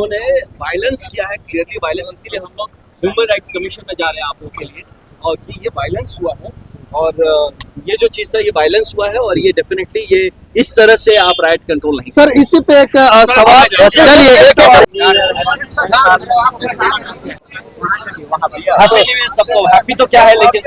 उन्होंने वायलेंस किया है, क्लियरली वायलेंस, इसीलिए हम लोग ह्यूमन राइट्स कमीशन में जा रहे हैं आप लोगों के लिए, और कि ये वायलेंस हुआ है और ये जो चीज़ था ये वायलेंस हुआ है और ये डेफिनेटली ये इस तरह से आप राइट कंट्रोल नहीं। सर इसी पे एक सवाल सबको हैप्पी तो क्या है लेकिन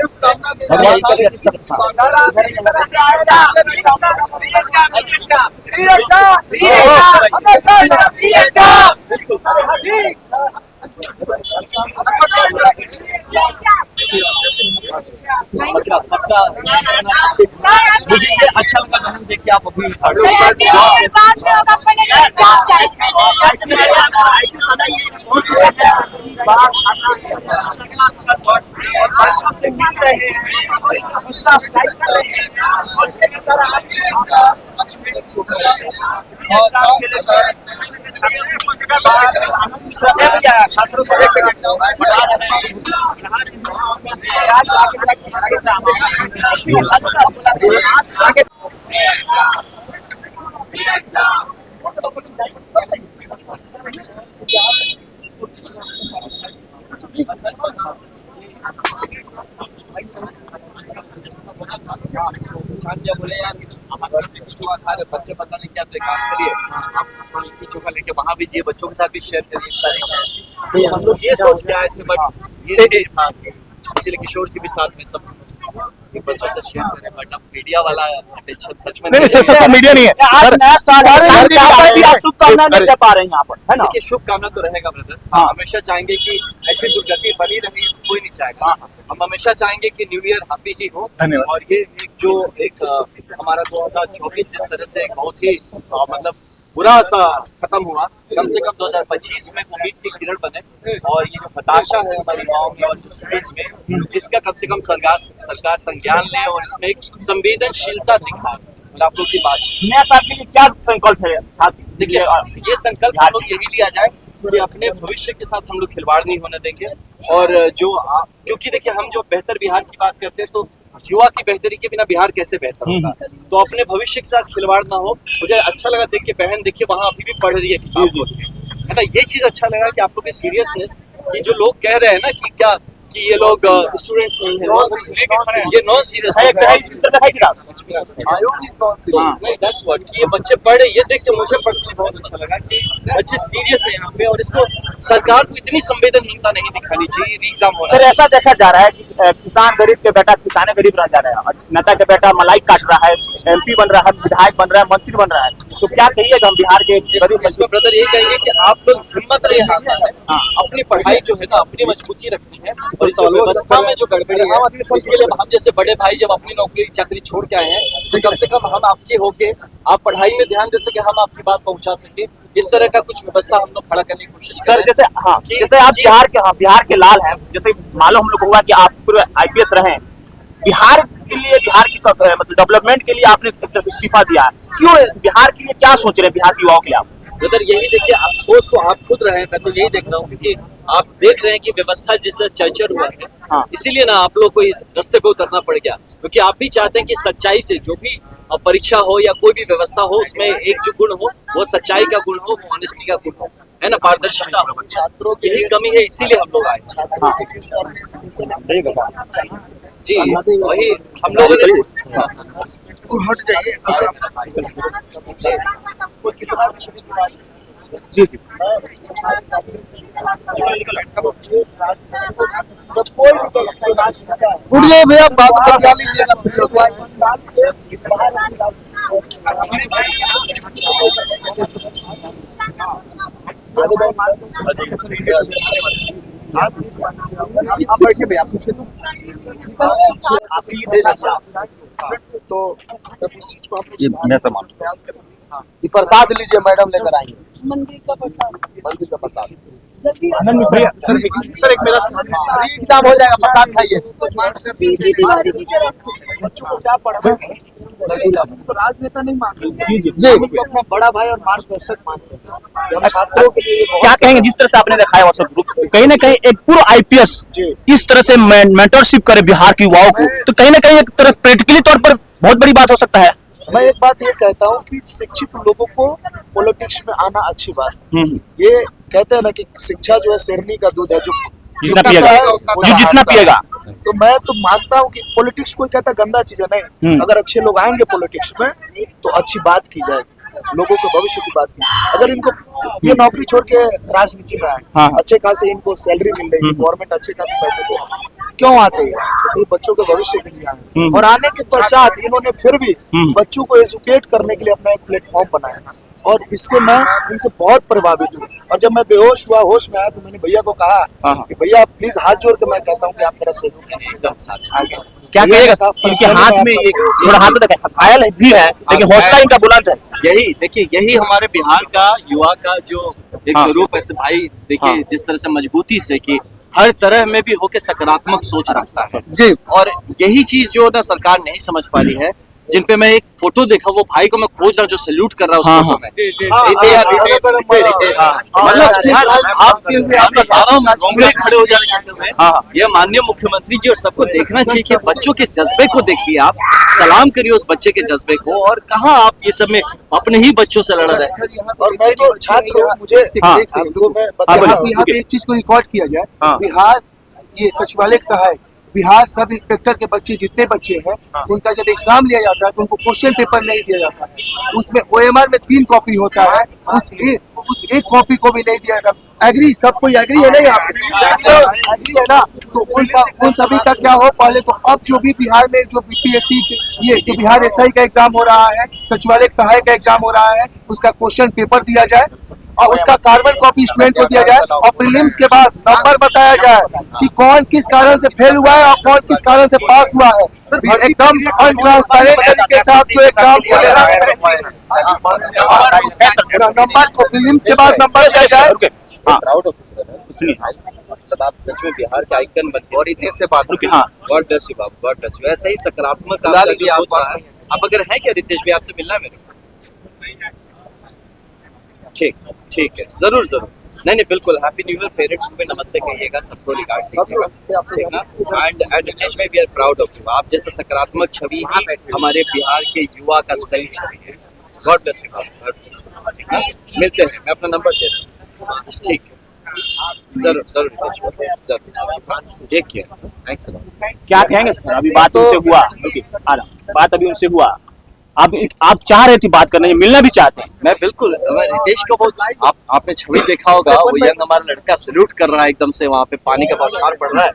मुझे ये अच्छा लगा बहन देख के आप अभी बोले यार चोखा खा रहे बच्चे, पता नहीं क्या, तो काम करिए आप लिट्टी चोखा लेके वहाँ भी जाइए, बच्चों के साथ भी शेयर करिए इस तारीख में। तो हम लोग ये सोच के आए थे, बट ये इसलिए किशोर जी भी साथ में सब बच्चों से शेयर करें, बट अब मीडिया वाला अटेंशन सच में नहीं, सब मीडिया नहीं है। शुभकामना नहीं दे पा रहे हैं यहाँ पर, है ना? देखिए शुभकामना तो रहेगा ब्रदर, हमेशा चाहेंगे कि ऐसी दुर्गति बनी रहे तो कोई नहीं चाहेगा। हम हमेशा चाहेंगे कि न्यू ईयर हैप्पी ही हो, और ये एक हमारा 2024 जिस तरह से बहुत ही मतलब बुरा सा खत्म हुआ, कम से कम 2025 में उम्मीद की किरण बने, और ये जो हताशा है हमारी गाँव में और जो स्टेट्स में, इसका कम से कम सरकार संज्ञान ले और इसमें एक संवेदनशीलता दिखाए। आप लोग की बात नया साल के लिए क्या संकल्प है? देखिए ये संकल्प हम लोग यही लिया जाए कि अपने भविष्य के साथ हम लोग खिलवाड़ नहीं होने देंगे, और क्योंकि देखिए हम जो बेहतर बिहार की बात करते हैं तो युवा की बेहतरी के बिना बिहार कैसे बेहतर होगा, तो अपने भविष्य के साथ खिलवाड़ ना हो। मुझे अच्छा लगा देख के, बहन देखिए वहाँ अभी भी पढ़ रही है ना, ये चीज अच्छा लगा कि आप लोग की सीरियसनेस, कि जो लोग कह रहे हैं ना कि क्या कि ये लोग स्टूडेंट्स नहीं है, ये नॉन सीरियस है, ये बच्चे पढ़ रहे, ये देख के मुझे पर्सनली बहुत अच्छा लगा कि बच्चे सीरियस है यहाँ पे, और इसको सरकार को इतनी संवेदनहीनता नहीं दिखानी चाहिए। एग्जाम होना सर ऐसा देखा जा रहा है कि किसान गरीब के बेटा किसाने गरीब रह जा रहा है, नेता के बेटा मलाई काट रहा है, MP बन रहा है, विधायक बन रहा है, मंत्री बन रहा है, तो क्या कहिएगा हम बिहार के इसमें ब्रदर ये कहेंगे कि आप लोग हिम्मत नहीं हारना है, अपनी पढ़ाई जो है ना अपनी मजबूती रखनी है, और इस व्यवस्था में जो गड़बड़ी है इसके लिए हम जैसे बड़े भाई जब अपनी नौकरी चाकरी छोड़ के आए हैं तो कम से कम हम आपके होके आप पढ़ाई में ध्यान दे सके, हम आपकी बात पहुंचा सके, इस तरह का कुछ व्यवस्था हम लोग खड़ा करने की कोशिश कर रहे हैं। जैसे आप बिहार के लाल हैं, जैसे मालूम हम लोग हुआ कि आप पूरे IPS रहे, बिहार के लिए, बिहार की मतलब डेवलपमेंट के लिए आपने इस्तीफा दिया, क्यों? बिहार के लिए क्या सोच रहे हैं, बिहार के युवाओं के लिए आप? उधर यही देखिए, अफसोस तो आप खुद रहे हैं, मैं तो यही देख रहा हूँ, क्योंकि आप देख रहे हैं कि व्यवस्था जिससे चर्चा हुआ है, इसीलिए ना आप लोग को इस रास्ते पे उतरना पड़ गया, क्योंकि आप भी चाहते हैं कि सच्चाई से जो भी परीक्षा हो या कोई भी व्यवस्था हो उसमें एक जो गुण हो वो सच्चाई का गुण हो, वो ऑनेस्टी का गुण हो, है ना, पारदर्शिता हो। छात्रों की यही कमी है, इसीलिए हम लोग आए जी, वही हम लोगों ने हट जाइए जी उड़िए भैया बात बता लीजिए ना, बैठिए भैया तो उस चीज को आप प्रयास करें। ये प्रसाद लीजिए मैडम, लेकर आएंगे मंदिर का प्रसाद। भैया सर एक मेरा एग्जाम हो जाएगा, प्रसाद खाइए। बच्चों को क्या पढ़ना है, राजनेता नहीं मानते जी, अपना बड़ा भाई और मार्गदर्शक मानते हैं। छात्रों के लिए क्या कहेंगे, जिस तरह से आपने दिखाया व्हाट्सएप ग्रुप, कहीं ना कहीं एक पूरा IPS इस तरह से मेंटरशिप करे बिहार के युवाओं को, तो कहीं ना कहीं एक तरह प्रैक्टिकली तौर पर बहुत बड़ी बात हो सकता है। मैं एक बात ये कहता हूँ कि शिक्षित लोगों को पॉलिटिक्स में आना अच्छी बात है। ये कहते हैं ना कि शिक्षा जो है शेरनी का दूध है, जो जितना पिएगा जो जितना पिएगा। तो मैं तो मानता हूँ कि पॉलिटिक्स कोई कहता गंदा चीज है, नहीं। अगर अच्छे लोग आएंगे पॉलिटिक्स में तो अच्छी बात की जाएगी, लोगों के भविष्य की बात की। अगर इनको ये नौकरी छोड़ के राजनीति में आए, अच्छे खासे इनको सैलरी मिल रही है, गवर्नमेंट अच्छे खासे पैसे दे रही है, क्यों आते हैं? ये बच्चों के भविष्य के लिए आए। और आने के पश्चात इन्होंने फिर भी बच्चों को एजुकेट करने के लिए अपना एक प्लेटफॉर्म बनाया, और इससे मैं इनसे बहुत प्रभावित हूँ। और जब मैं बेहोश हुआ, होश में आया, तो मैंने भैया को कहा कि भैया प्लीज हाथ जोड़ के मैं कहता हूँ कि आप मेरा सहयोग कीजिए। एकदम साथ आगे क्या कहेगा? इनके हाथ में एक थोड़ा हाथ तक घायल भी है, लेकिन हौसला इनका बुलंद है। यही देखिए, यही हमारे बिहार का युवा का जो एक स्वरूप है भाई। देखिए जिस तरह से मजबूती से कि हर तरह में भी होके सकारात्मक सोच रखता है जी। और यही चीज जो ना सरकार नहीं समझ पा रही है। जिन पे मैं एक फोटो देखा, वो भाई को मैं खोज रहा हूँ जो सैल्यूट कर रहा है उस फोटो में। मतलब बता रहा हूँ, मैं रोंगटे खड़े हो जा रहे हैं। ये माननीय मुख्यमंत्री जी और सबको देखना चाहिए कि बच्चों के जज्बे को देखिए, आप सलाम करिए उस बच्चे के जज्बे को। और कहाँ आप ये सब में अपने ही बच्चों से लड़ रहे हैं। और मैं तो छात्र हूँ, मुझे यहाँ पे एक चीज को रिकॉर्ड किया जाए। बिहार ये सचिवालय सहायक बिहार सब इंस्पेक्टर के बच्चे जितने बच्चे हैं, उनका जब एग्जाम लिया जाता है तो उनको क्वेश्चन पेपर नहीं दिया जाता है। उसमें OMR में 3 कॉपी होता है, उस एक कॉपी को भी नहीं दिया जाता। एग्री, सब कोई एग्री है ना? यहाँ एग्री है ना? तो उन सभी का क्या हो पहले तो। अब जो भी बिहार में जो BPSC ये जो बिहार SI का एग्जाम हो रहा है, सचिवालय सहायक का एग्जाम हो रहा है, उसका क्वेश्चन पेपर दिया जाए और उसका कार्बन कॉपी स्टूडेंट को दिया जाए, और प्रीलिम्स के बाद नंबर बताया जाए कि कौन किस कारण से फेल हुआ है और कौन किस कारण से पास हुआ है। एकदम अनट्रांसपेरेंट तरीके से आप जो एग्जाम को ले रहे हैं, नंबर को प्रीलिम्स के बाद नंबर दिया जाए। प्राउड ऑफ मतलब आप सच में बिहार के आइकन बन गए। और इतने से बात God bless you Babu, God bless you. ऐसा ही सकारात्मक आपका जो सोच रहा है। अब अगर है क्या रितेश भाई, आपसे मिलना है मेरे को? ठीक है, जरूर नहीं बिल्कुल। Happy new year. पेरेंट्स को भी नमस्ते कहिएगा, सबको रिगार्ड्स दीजिएगा, ठीक ना? एंड रितेश भाई, we are proud of you. आप जैसा सकारात्मक छवि ही हमारे बिहार के युवा का सही छवि है। God bless you, God bless you, ठीक है? मिलते हैं, मैं अपना नंबर दे दूँ, ठीक है? जरूर रितेश भाई, जरूर। Take care, thanks a lot. क्या कहेंगे सर? अभी बात उनसे हुआ, बात अभी उनसे हुआ, आप चाह रहे थे बात करने, मिलना भी चाहते हैं। मैं बिल्कुल, मैं रितेश को बहुत आपने छवि देखा होगा, वो यंग हमारा लड़का सैल्यूट कर रहा है, एकदम से वहाँ पे पानी का बौछार पड़ रहा है।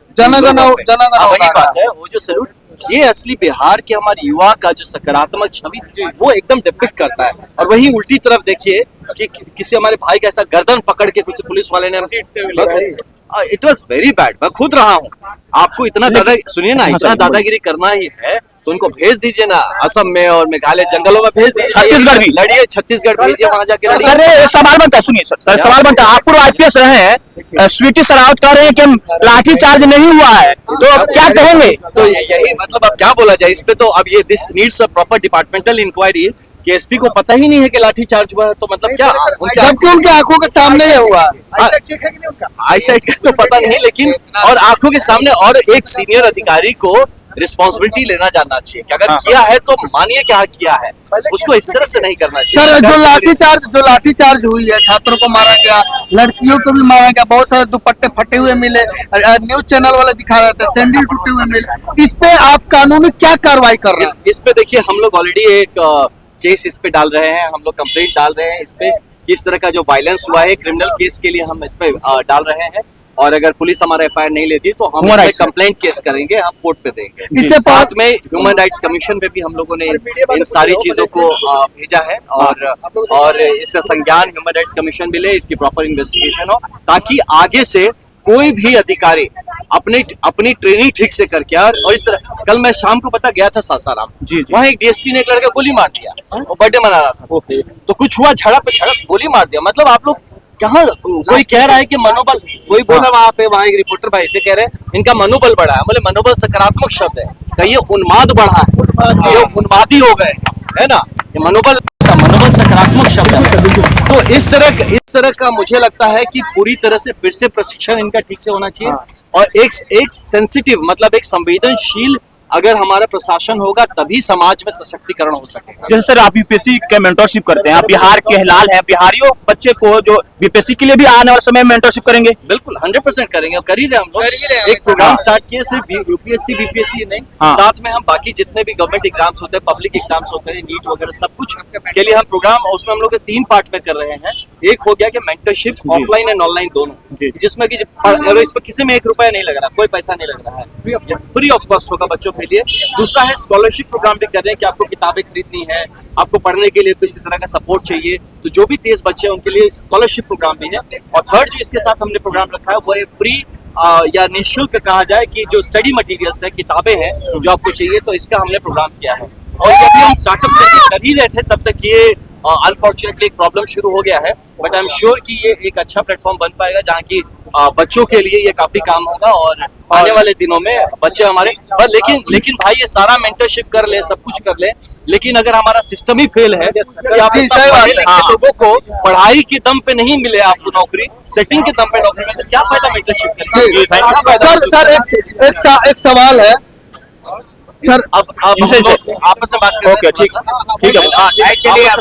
वही बात है, वो जो सैल्यूट, ये असली बिहार के हमारे युवा का जो सकारात्मक छवि वो एकदम डिपिक्ट करता है। और वही उल्टी तरफ देखिए कि किसी हमारे भाई का ऐसा गर्दन पकड़ के किसी पुलिस वाले ने इट वॉज वेरी बैड। मैं खुद रहा हूँ। आपको इतना दादा, सुनिए ना, इतना दादागिरी करना ही है तो उनको भेज दीजिए ना, असम में और मेघालय जंगलों में भेज दीजिए। छत्तीसगढ़ भी लड़िए, छत्तीसगढ़ भेजिए, वहां जाके लड़िए। सर सवाल बनता है, सुनिए सर, सवाल बनता है। आप पूर्व IPS रहे हैं, स्वीटी सरावत कह रहे हैं कि लाठी चार्ज नहीं हुआ है, तो अब क्या कहेंगे? तो यही मतलब अब क्या बोला जाए इस पे? तो अब ये this needs a proper departmental inquiry कि SP को पता ही नहीं है कि लाठी चार्ज हुआ है, तो मतलब क्या जबकि उनकी आंखों के सामने हुआ। आई साइड का तो पता नहीं, लेकिन और आंखों के सामने और एक सीनियर अधिकारी को रिस्पॉन्सिबिलिटी लेना जानना चाहिए कि अगर किया है तो मानिए क्या किया है, उसको इस तरह से नहीं करना चाहिए। सर, जो लाठीचार्ज हुई है, छात्रों को मारा गया, लड़कियों को भी मारा गया, बहुत सारे दुपट्टे फटे हुए मिले, न्यूज चैनल वाले दिखा रहे थे, सैंडल टूटे हुए मिले। इस पे आप कानूनी क्या कार्रवाई कर रहे हैं? इस पे देखिए, हम लोग ऑलरेडी एक केस इस पे डाल रहे हैं, हम लोग कंप्लेंट डाल रहे हैं इस पे। इस तरह का जो वायलेंस हुआ है क्रिमिनल केस के लिए हम इस पे डाल रहे हैं, और अगर पुलिस हमारा FIR नहीं लेती तो हम इस पे कंप्लेंट केस करेंगे, हम कोर्ट पे देंगे। इससे साथ में ह्यूमन राइट्स कमीशन पे भी हम लोगों ने इन सारी चीजों को भेजा है, और इसका संज्ञान ह्यूमन राइट्स कमीशन भी ले, इसकी प्रॉपर इन्वेस्टिगेशन हो, ताकि आगे से कोई भी अधिकारी अपनी ट्रेनिंग ठीक से करके। और इस तरह, कल मैं शाम को पता गया था सासाराम, वहाँ एक DSP ने एक लड़का गोली मार दिया, वो बर्थडे मना रहा था, तो कुछ हुआ, झड़प गोली मार दिया। मतलब आप लोग कहाँ, कोई कह रहा है कि मनोबल, कोई बोला वहाँ पे, वहाँ एक रिपोर्टर भाई थे कह रहे हैं इनका मनोबल बढ़ा है। बोले मनोबल सकारात्मक शब्द है, कहिए उन्माद बढ़ा है, ये उन्मादी हो गए, है ना? ये मनोबल सकारात्मक शब्द है। तो इस तरह का मुझे लगता है कि पूरी तरह से फिर से प्रशिक्षण इनका ठीक से होना चाहिए, और एक सेंसिटिव, मतलब एक संवेदनशील अगर हमारा प्रशासन होगा तभी समाज में सशक्तिकरण हो सकेगा। जैसे सर आप यूपीएससी के मेंटरशिप करते हैं, आप बिहार के हिलाल हैं, बिहारियों बच्चे को जो यूपीएससी के लिए भी आने वाले समय में मेंटरशिप करेंगे? बिल्कुल 100% करेंगे और कर ही रहे हम लोग। एक प्रोग्राम स्टार्ट किए सिर्फ यूपीएससी बीपीएससी नहीं, हाँ। साथ में हम बाकी जितने भी गवर्नमेंट एग्जाम्स होते हैं, पब्लिक एग्जाम्स होते हैं, नीट वगैरह सब कुछ के लिए हम प्रोग्राम, उसमें हम लोग 3 पार्ट में कर रहे हैं। एक हो गया कि मेंटरशिप ऑफलाइन एंड ऑनलाइन दोनों, जिसमें कि इसमें किसी में 1 रुपया नहीं लग रहा, कोई पैसा नहीं लग रहा है, फ्री ऑफ कॉस्ट होगा बच्चों के लिए। दूसरा है स्कॉलरशिप प्रोग्राम भी कर रहे हैं कि आपको किताबें खरीदनी है, आपको पढ़ने के लिए किसी तरह का सपोर्ट चाहिए, तो जो भी तेज बच्चे हैं उनके लिए स्कॉलरशिप प्रोग्राम भी है। और थर्ड जो इसके साथ हमने प्रोग्राम रखा है वो है फ्री या निःशुल्क कहा जाए कि जो स्टडी मटेरियल्स है, किताबें हैं जो आपको चाहिए, तो इसका हमने प्रोग्राम किया है। और ये भी हम स्टार्टअप कर ही रहे थे तब तक ये अनफॉर्चुनेटली एक प्रॉब्लम शुरू हो गया है, बट आई एम श्योर कि ये एक अच्छा प्लेटफॉर्म बन पाएगा जहाँ की बच्चों के लिए ये काफी काम होगा और आने वाले दिनों में बच्चे हमारे। पर लेकिन भाई ये सारा मेंटरशिप कर ले, सब कुछ कर ले, लेकिन अगर हमारा सिस्टम ही फेल है कि आप जी, इतना सही बात पढ़े है। लिखे लोगों को पढ़ाई के दम पे नहीं मिले आपको नौकरी, सेटिंग के दम पे नौकरी मिले, तो क्या फायदा मेंटरशिप करके? क्या फायदा? सर एक सवाल है सर। अब हम लोग आपस में बात करते हैं। ओके, ठीक है। हाँ, actually आप